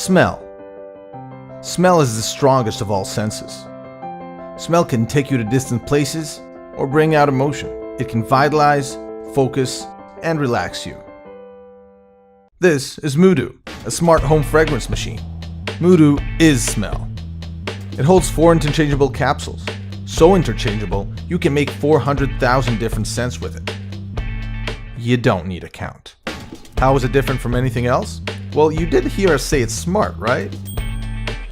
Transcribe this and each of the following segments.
Smell. Smell is the strongest of all senses. Smell can take you to distant places or bring out emotion. It can vitalize, focus, and relax you. This is Moodoo, a smart home fragrance machine. Moodoo is smell. It holds 4 interchangeable capsules, so interchangeable you can make 400,000 different scents with it. You don't need a count. How is it different from anything else? Well, you did hear us say it's smart, right?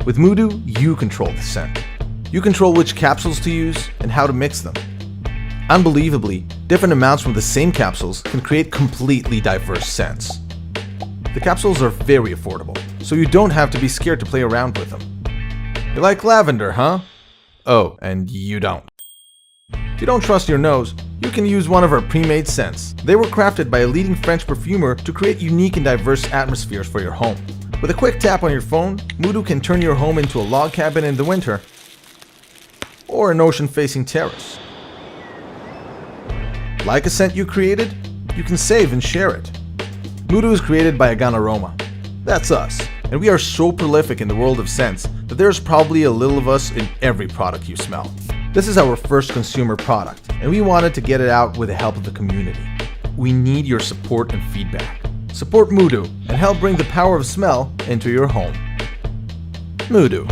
With Moodoo, you control the scent. You control which capsules to use and how to mix them. Unbelievably, different amounts from the same capsules can create completely diverse scents. The capsules are very affordable, so you don't have to be scared to play around with them. You like lavender, huh? Oh, and you don't. If you don't trust your nose, you can use one of our pre-made scents. They were crafted by a leading French perfumer to create unique and diverse atmospheres for your home. With a quick tap on your phone, Moodoo can turn your home into a log cabin in the winter or an ocean-facing terrace. Like a scent you created? You can save and share it. Moodoo is created by Agana Aroma. That's us, and we are so prolific in the world of scents that there's probably a little of us in every product you smell. This is our first consumer product, and we wanted to get it out with the help of the community. We need your support and feedback. Support Moodoo and help bring the power of smell into your home. Moodoo.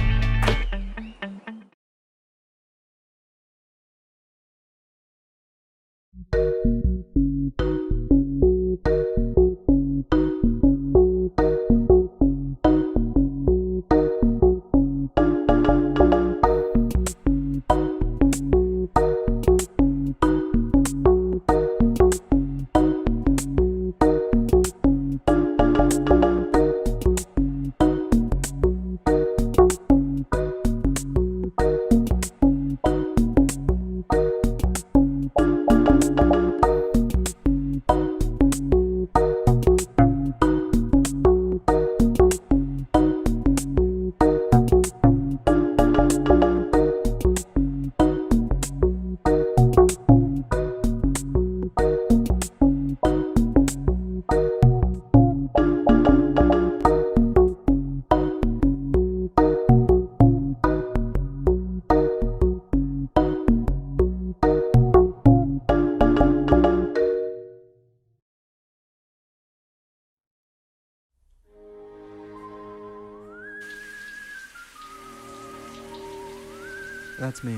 That's me.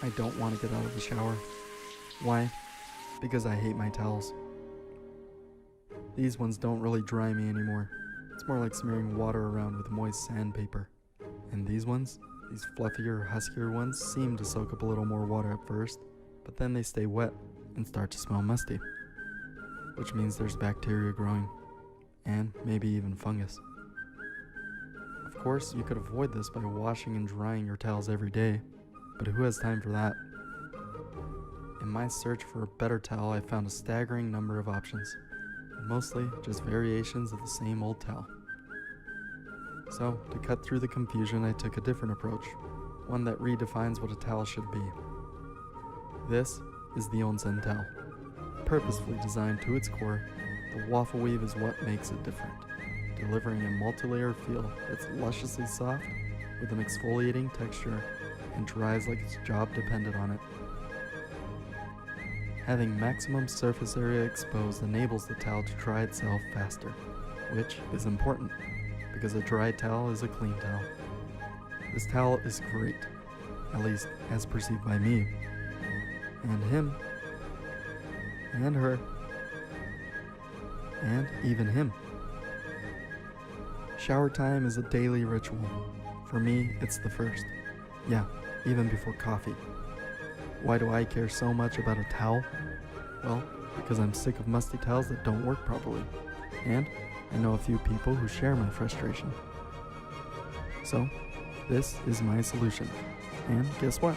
I don't want to get out of the shower. Why? Because I hate my towels. These ones don't really dry me anymore. It's more like smearing water around with moist sandpaper. And these ones, these fluffier, huskier ones, seem to soak up a little more water at first, but then they stay wet and start to smell musty. Which means there's bacteria growing, and maybe even fungus. Of course, you could avoid this by washing and drying your towels every day, but who has time for that? In my search for a better towel, I found a staggering number of options, and mostly just variations of the same old towel. So, to cut through the confusion, I took a different approach, one that redefines what a towel should be. This is the Onsen towel. Purposefully designed to its core, the waffle weave is what makes it different, delivering a multi-layer feel that's lusciously soft with an exfoliating texture and dries like its job depended on it. Having maximum surface area exposed enables the towel to dry itself faster, which is important because a dry towel is a clean towel. This towel is great, at least as perceived by me, and him, and her, and even him. Shower time is a daily ritual. For me, it's the first. Yeah, even before coffee. Why do I care so much about a towel? Well, because I'm sick of musty towels that don't work properly. And I know a few people who share my frustration. So, this is my solution. And guess what?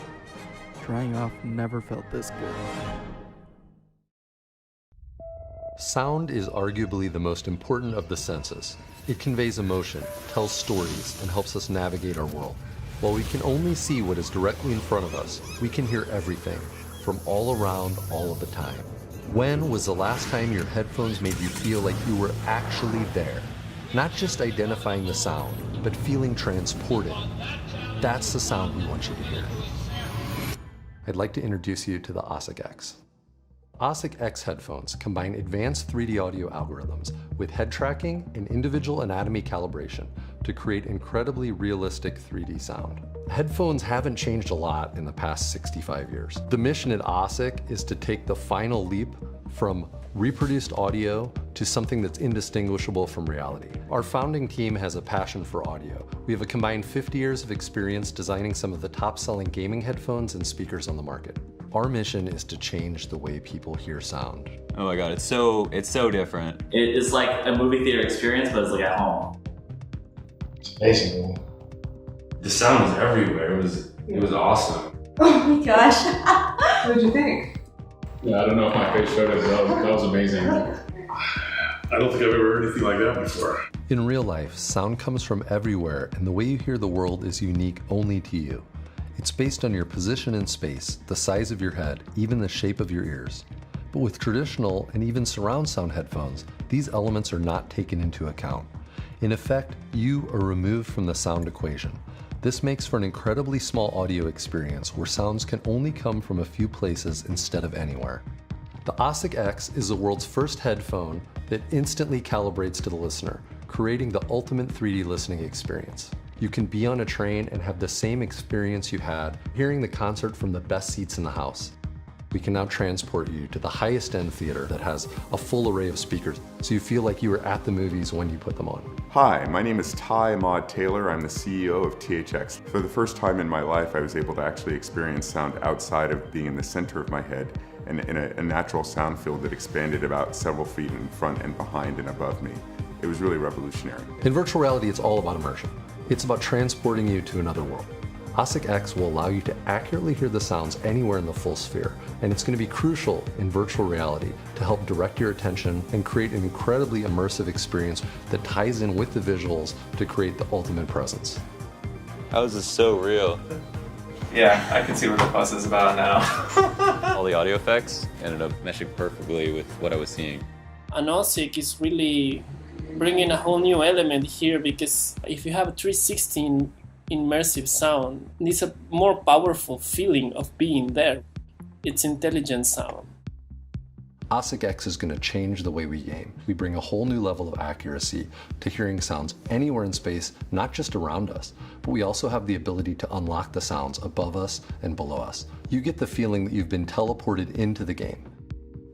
Drying off never felt this good. Sound is arguably the most important of the senses. It conveys emotion, tells stories, and helps us navigate our world. While we can only see what is directly in front of us, we can hear everything, from all around, all of the time. When was the last time your headphones made you feel like you were actually there? Not just identifying the sound, but feeling transported. That's the sound we want you to hear. I'd like to introduce you to the OSIC X. OSIC X headphones combine advanced 3D audio algorithms with head tracking and individual anatomy calibration to create incredibly realistic 3D sound. Headphones haven't changed a lot in the past 65 years. The mission at OSIC is to take the final leap from reproduced audio to something that's indistinguishable from reality. Our founding team has a passion for audio. We have a combined 50 years of experience designing some of the top-selling gaming headphones and speakers on the market. Our mission is to change the way people hear sound. Oh my God, it's so different. It is like a movie theater experience, but it's like at home. It's amazing. The sound was everywhere. It was awesome. Oh my gosh. What did you think? Yeah, I don't know if my face showed it, but that was amazing. I don't think I've ever heard anything like that before. In real life, sound comes from everywhere, and the way you hear the world is unique only to you. It's based on your position in space, the size of your head, even the shape of your ears. But with traditional and even surround sound headphones, these elements are not taken into account. In effect, you are removed from the sound equation. This makes for an incredibly small audio experience where sounds can only come from a few places instead of anywhere. The OSIC X is the world's first headphone that instantly calibrates to the listener, creating the ultimate 3D listening experience. You can be on a train and have the same experience you had hearing the concert from the best seats in the house. We can now transport you to the highest end theater that has a full array of speakers, so you feel like you were at the movies when you put them on. Hi, my name is Ty Ahmad Taylor. I'm the CEO of THX. For the first time in my life, I was able to actually experience sound outside of being in the center of my head and in a natural sound field that expanded about several feet in front and behind and above me. It was really revolutionary. In virtual reality, it's all about immersion. It's about transporting you to another world. OSIC X will allow you to accurately hear the sounds anywhere in the full sphere, and it's going to be crucial in virtual reality to help direct your attention and create an incredibly immersive experience that ties in with the visuals to create the ultimate presence. How is this so real? Yeah, I can see what the fuss is about now. All the audio effects ended up meshing perfectly with what I was seeing. And OSIC is really bringing a whole new element here, because if you have a 360 immersive sound, it's a more powerful feeling of being there. It's intelligent sound. OSIC X is going to change the way we game. We bring a whole new level of accuracy to hearing sounds anywhere in space, not just around us, but we also have the ability to unlock the sounds above us and below us. You get the feeling that you've been teleported into the game.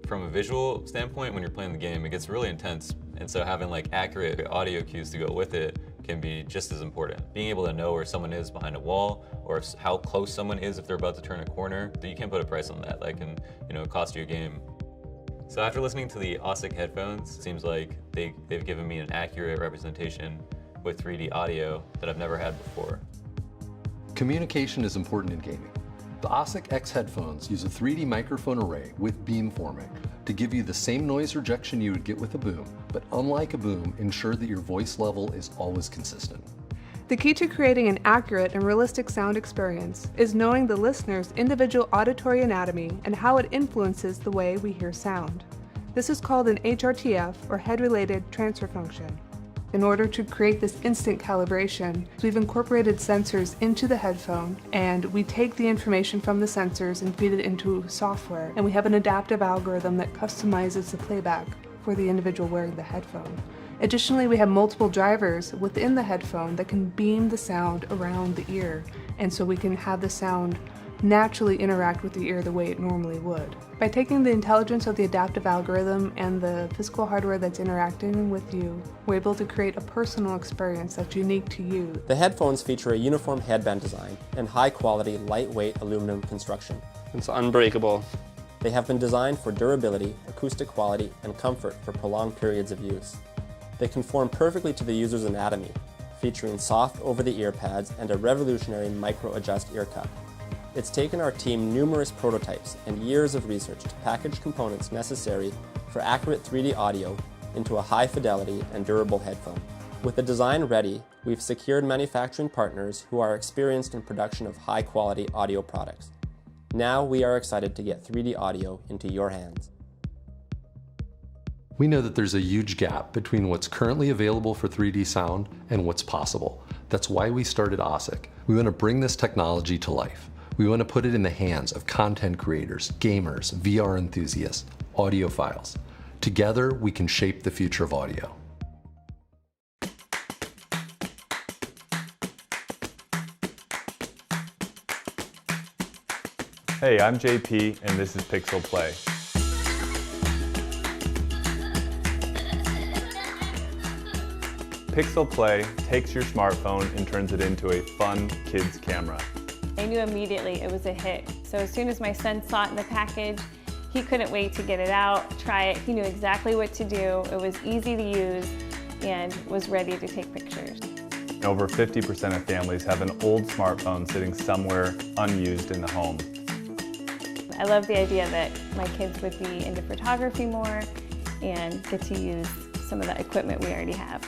From a visual standpoint, when you're playing the game, it gets really intense, and so having like accurate audio cues to go with it can be just as important. Being able to know where someone is behind a wall, or how close someone is if they're about to turn a corner, you can't put a price on that. That can, cost you a game. So after listening to the OSIC headphones, it seems like they've given me an accurate representation with 3D audio that I've never had before. Communication is important in gaming. The OSIC X headphones use a 3D microphone array with beamforming to give you the same noise rejection you would get with a boom, but unlike a boom, ensure that your voice level is always consistent. The key to creating an accurate and realistic sound experience is knowing the listener's individual auditory anatomy and how it influences the way we hear sound. This is called an HRTF, or head-related transfer function. In order to create this instant calibration, we've incorporated sensors into the headphone, and we take the information from the sensors and feed it into software, and we have an adaptive algorithm that customizes the playback for the individual wearing the headphone. Additionally, we have multiple drivers within the headphone that can beam the sound around the ear, and so we can have the sound naturally interact with the ear the way it normally would. By taking the intelligence of the adaptive algorithm and the physical hardware that's interacting with you, we're able to create a personal experience that's unique to you. The headphones feature a uniform headband design and high-quality, lightweight aluminum construction. It's unbreakable. They have been designed for durability, acoustic quality, and comfort for prolonged periods of use. They conform perfectly to the user's anatomy, featuring soft over-the-ear pads and a revolutionary micro-adjust ear cup. It's taken our team numerous prototypes and years of research to package components necessary for accurate 3D audio into a high-fidelity and durable headphone. With the design ready, we've secured manufacturing partners who are experienced in production of high-quality audio products. Now we are excited to get 3D audio into your hands. We know that there's a huge gap between what's currently available for 3D sound and what's possible. That's why we started OSIC. We want to bring this technology to life. We want to put it in the hands of content creators, gamers, VR enthusiasts, audiophiles. Together, we can shape the future of audio. Hey, I'm JP, and this is Pixel Play. Pixel Play takes your smartphone and turns it into a fun kids camera. I knew immediately it was a hit. So as soon as my son saw it in the package, he couldn't wait to get it out, try it. He knew exactly what to do. It was easy to use and was ready to take pictures. Over 50% of families have an old smartphone sitting somewhere unused in the home. I love the idea that my kids would be into photography more and get to use some of the equipment we already have.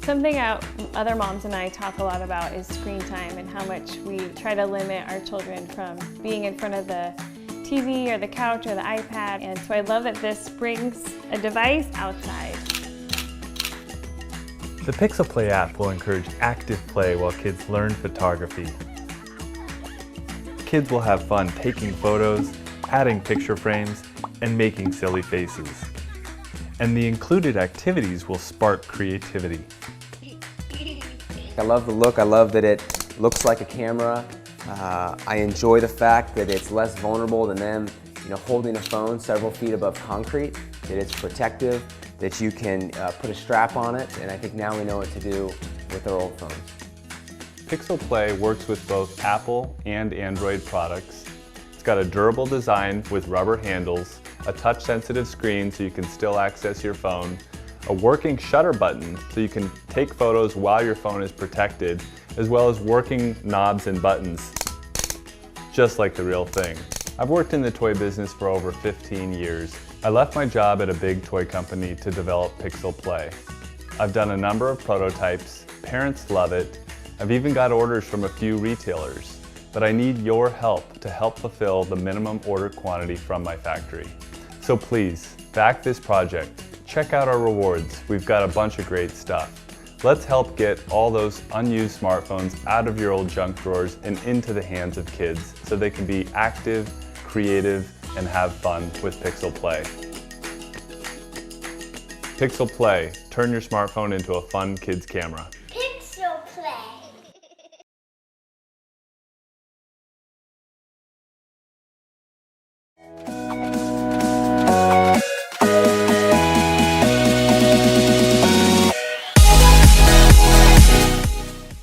Something other moms and I talk a lot about is screen time and how much we try to limit our children from being in front of the TV or the couch or the iPad. And so I love that this brings a device outside. The Pixel Play app will encourage active play while kids learn photography. Kids will have fun taking photos, adding picture frames, and making silly faces. And the included activities will spark creativity. I love the look. I love that it looks like a camera. I enjoy the fact that it's less vulnerable than them, holding a phone several feet above concrete, that it's protective, that you can put a strap on it, and I think now we know what to do with our old phones. Pixel Play works with both Apple and Android products. It's got a durable design with rubber handles, a touch-sensitive screen so you can still access your phone, a working shutter button so you can take photos while your phone is protected, as well as working knobs and buttons, just like the real thing. I've worked in the toy business for over 15 years. I left my job at a big toy company to develop Pixel Play. I've done a number of prototypes, parents love it, I've even got orders from a few retailers, but I need your help to help fulfill the minimum order quantity from my factory. So please, back this project. Check out our rewards. We've got a bunch of great stuff. Let's help get all those unused smartphones out of your old junk drawers and into the hands of kids so they can be active, creative, and have fun with Pixel Play. Pixel Play, turn your smartphone into a fun kids camera.